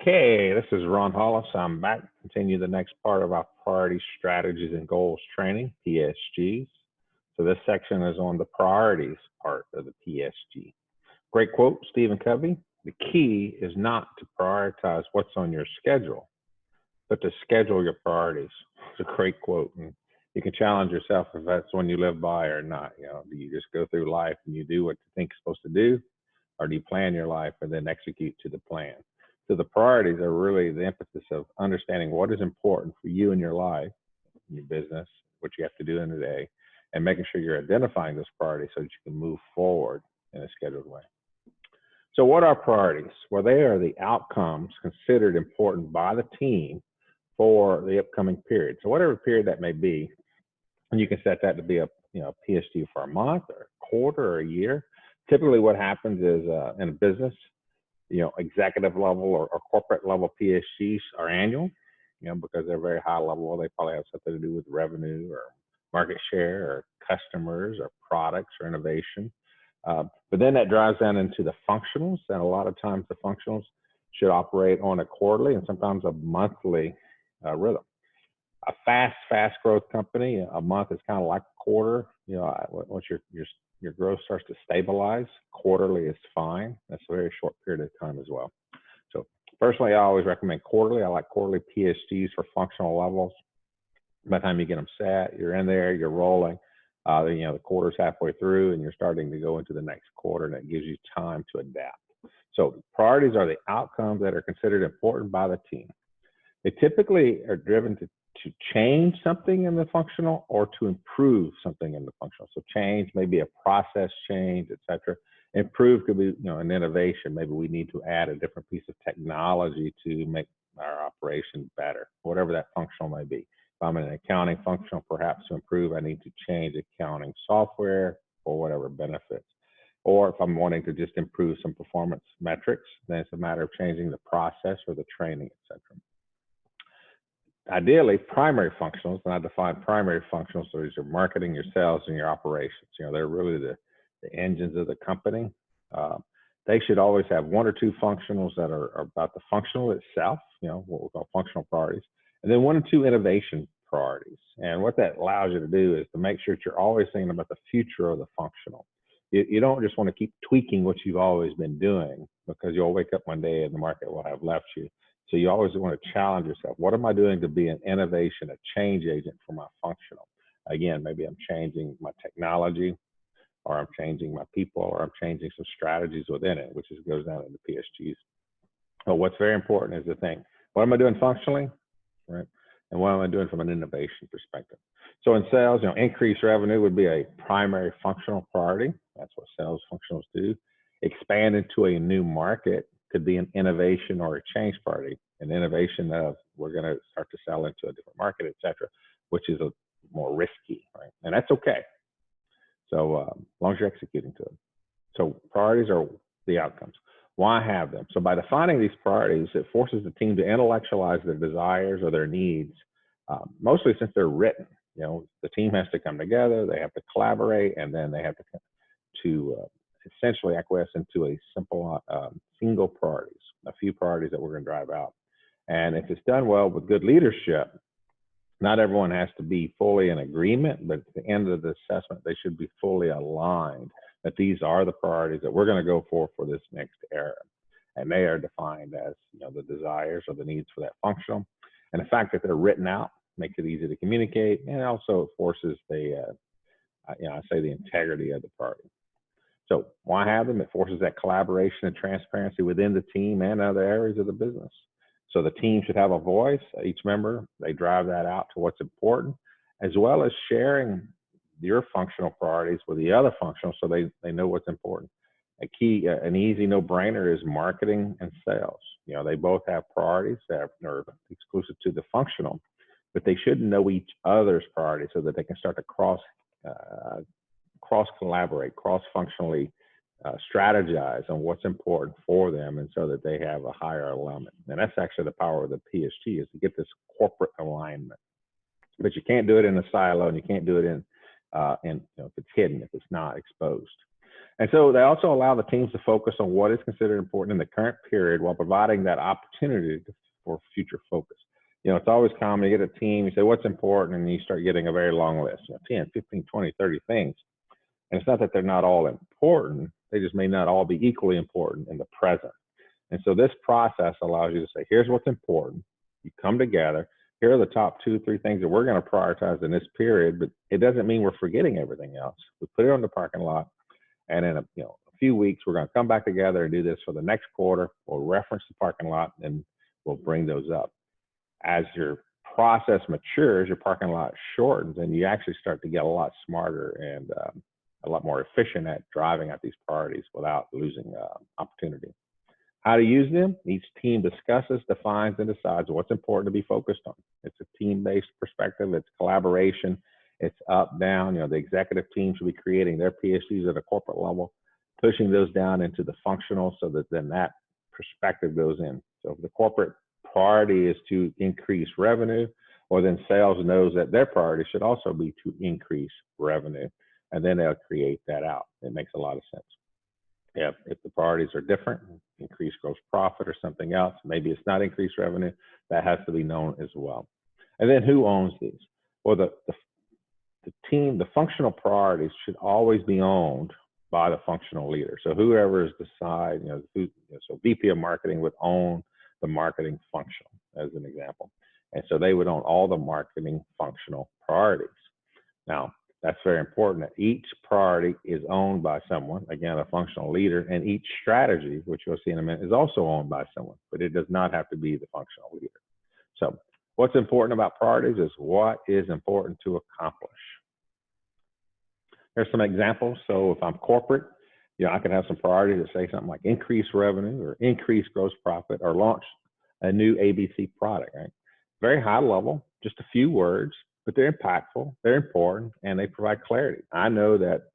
Okay, this is Ron Hollis. I'm back to continue the next part of our Priority Strategies and Goals Training, PSGs. So this section is on the priorities part of the PSG. Great quote, Stephen Covey. The key is not to prioritize what's on your schedule, but to schedule your priorities. It's a great quote. And you can challenge yourself if that's one you live by or not. Do you just go through life and you do what you think you're supposed to do? Or do you plan your life and then execute to the plan? So the priorities are really the emphasis of understanding what is important for you in your life, in your business, what you have to do in the day, and making sure you're identifying those priorities so that you can move forward in a scheduled way. So what are priorities? Well, they are the outcomes considered important by the team for the upcoming period. So whatever period that may be, and you can set that to be a PSG for a month or a quarter or a year. Typically what happens is in a business, executive level or corporate level PSGs are annual, because they're very high level. They probably have something to do with revenue or market share or customers or products or innovation. But then that drives down into the functionals, and a lot of times the functionals should operate on a quarterly and sometimes a monthly rhythm. A fast growth company, a month is kind of like a quarter. Once your growth starts to stabilize, quarterly is fine. That's a very short period of time as well. So personally, I always recommend quarterly. I like quarterly PSGs for functional levels. By the time you get them set, you're in there, you're rolling. The quarter's halfway through and you're starting to go into the next quarter, and it gives you time to adapt. So priorities are the outcomes that are considered important by the team. They typically are driven to change something in the functional or to improve something in the functional. So change may be a process change, etc. Improve could be, an innovation. Maybe we need to add a different piece of technology to make our operation better, whatever that functional may be. If I'm in an accounting functional, perhaps to improve, I need to change accounting software or whatever benefits. Or if I'm wanting to just improve some performance metrics, then it's a matter of changing the process or the training, etc. Ideally, primary functionals, and I define primary functionals, so these are marketing, your sales, and your operations. They're really the engines of the company. They should always have one or two functionals that are about the functional itself, what we call functional priorities, and then one or two innovation priorities. And what that allows you to do is to make sure that you're always thinking about the future of the functional. You don't just want to keep tweaking what you've always been doing, because you'll wake up one day and the market will have left you. So you always want to challenge yourself. What am I doing to be an innovation, a change agent for my functional? Again, maybe I'm changing my technology, or I'm changing my people, or I'm changing some strategies within it, which goes down into PSGs. But what's very important is to think, what am I doing functionally, right? And what am I doing from an innovation perspective? So in sales, increased revenue would be a primary functional priority. That's what sales functionals do. Expand into a new market could be an innovation or a change priority. An innovation of we're going to start to sell into a different market, et cetera, which is a more risky, right? And that's okay. So as long as you're executing to it. So priorities are the outcomes. Why have them? So by defining these priorities, it forces the team to intellectualize their desires or their needs, mostly since they're written. The team has to come together, they have to collaborate, and then they have to essentially acquiesce into a simple single priorities, a few priorities that we're going to drive out. And if it's done well with good leadership, not everyone has to be fully in agreement, but at the end of the assessment, they should be fully aligned that these are the priorities that we're going to go for this next era. And they are defined as, the desires or the needs for that functional. And the fact that they're written out makes it easy to communicate, and also forces the integrity of the priority. So why have them? It forces that collaboration and transparency within the team and other areas of the business. So the team should have a voice. Each member, they drive that out to what's important, as well as sharing your functional priorities with the other functional so they know what's important. An easy no-brainer is marketing and sales. They both have priorities that are exclusive to the functional, but they should know each other's priorities so that they can start to cross-collaborate, cross-functionally strategize on what's important for them, and so that they have a higher alignment. And that's actually the power of the PSG, is to get this corporate alignment. But you can't do it in a silo, and you can't do it if it's hidden, if it's not exposed. And so they also allow the teams to focus on what is considered important in the current period while providing that opportunity for future focus. It's always common to get a team, you say, what's important? And you start getting a very long list, 10, 15, 20, 30 things. And it's not that they're not all important. They just may not all be equally important in the present. And so this process allows you to say, here's what's important. You come together. Here are the top 2, 3 things that we're going to prioritize in this period, but it doesn't mean we're forgetting everything else. We put it on the parking lot, and in a few weeks, we're going to come back together and do this for the next quarter. We'll reference the parking lot, and we'll bring those up. As your process matures, your parking lot shortens, and you actually start to get a lot smarter and a lot more efficient at driving at these priorities without losing opportunity. How to use them? Each team discusses, defines, and decides what's important to be focused on. It's a team-based perspective. It's collaboration. It's up, down. The executive team should be creating their PSGs at a corporate level, pushing those down into the functional so that then that perspective goes in. So if the corporate priority is to increase revenue, or then sales knows that their priority should also be to increase revenue, and then they'll create that out. It makes a lot of sense. If the priorities are different, increase gross profit or something else, maybe it's not increased revenue, that has to be known as well. And then who owns these? Well, the team, the functional priorities should always be owned by the functional leader. So whoever is deciding, so VP of marketing would own the marketing function, as an example. And so they would own all the marketing functional priorities. Now, that's very important that each priority is owned by someone, again, a functional leader, and each strategy, which you'll see in a minute, is also owned by someone, but it does not have to be the functional leader. So what's important about priorities is what is important to accomplish. There's some examples. So if I'm corporate, I could have some priorities that say something like increase revenue or increase gross profit or launch a new ABC product, right? Very high level, just a few words, but they're impactful, they're important, and they provide clarity. I know that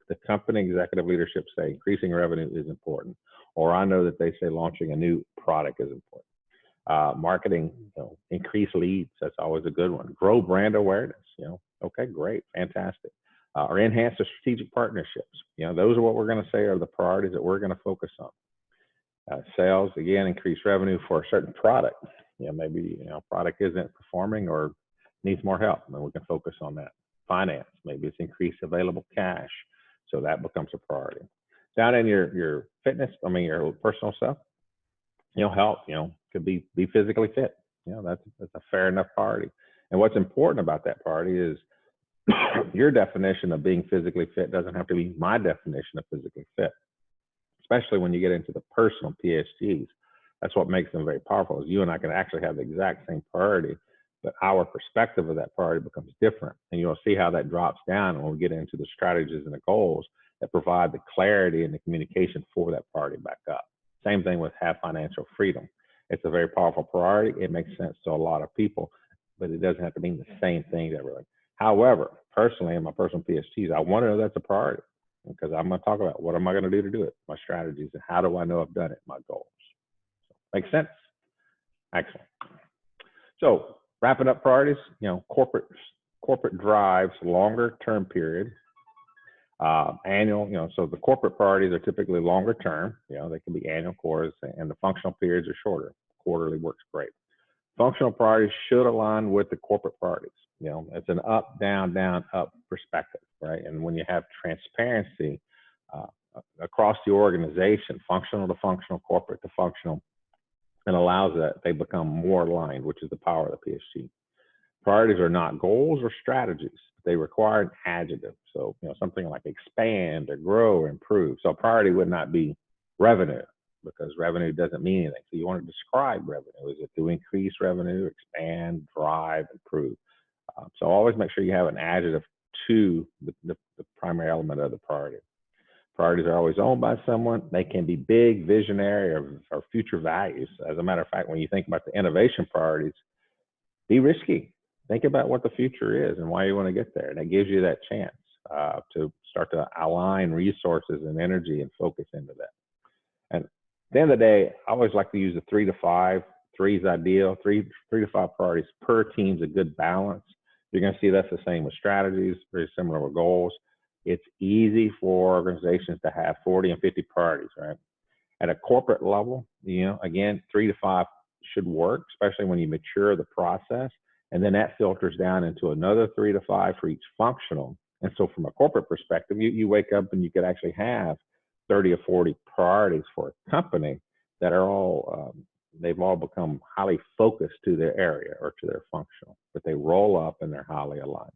the company executive leadership say increasing revenue is important, or I know that they say launching a new product is important. Marketing, increase leads, that's always a good one. Grow brand awareness, okay, great, fantastic. Or enhance the strategic partnerships. Those are what we're going to say are the priorities that we're going to focus on. Sales, again, increase revenue for a certain product. Maybe product isn't performing or needs more help, and we can focus on that. Finance, maybe it's increased available cash, so that becomes a priority. Down in your fitness, your personal stuff, health, could be physically fit. That's a fair enough priority. And what's important about that priority is your definition of being physically fit doesn't have to be my definition of physically fit, especially when you get into the personal PSGs. That's what makes them very powerful, is you and I can actually have the exact same priority, but our perspective of that priority becomes different. And you'll see how that drops down when we get into the strategies and the goals that provide the clarity and the communication for that priority back up. Same thing with have financial freedom. It's a very powerful priority. It makes sense to a lot of people, but it doesn't have to mean the same thing to everyone. However, personally, in my personal PSGs, I want to know that's a priority, because I'm going to talk about what am I going to do to it, my strategies, and how do I know I've done it, my goals. Make sense? Excellent. So wrapping up priorities, corporate drives longer term period, annual, so the corporate priorities are typically longer term, they can be annual, quarters, and the functional periods are shorter. Quarterly works great. Functional priorities should align with the corporate priorities. It's an up, down, down, up perspective, right? And when you have transparency across the organization, functional to functional, corporate to functional, it allows that they become more aligned, which is the power of the PSG. Priorities are not goals or strategies. They require an adjective. So, something like expand or grow or improve. So a priority would not be revenue, because revenue doesn't mean anything. So you want to describe revenue. Is it to increase revenue, expand, drive, improve? So always make sure you have an adjective to the primary element of the priority. Priorities are always owned by someone. They can be big, visionary, or future values. As a matter of fact, when you think about the innovation priorities, be risky. Think about what the future is and why you want to get there. And it gives you that chance to start to align resources and energy and focus into that. And at the end of the day, I always like to use the 3 to 5. 3 is ideal. 3 to 5 priorities per team is a good balance. You're going to see that's the same with strategies, very similar with goals. It's easy for organizations to have 40 and 50 priorities, right? At a corporate level, again, 3 to 5 should work, especially when you mature the process. And then that filters down into another 3 to 5 for each functional. And so from a corporate perspective, you wake up and you could actually have 30 or 40 priorities for a company that are all, they've all become highly focused to their area or to their functional, but they roll up and they're highly aligned.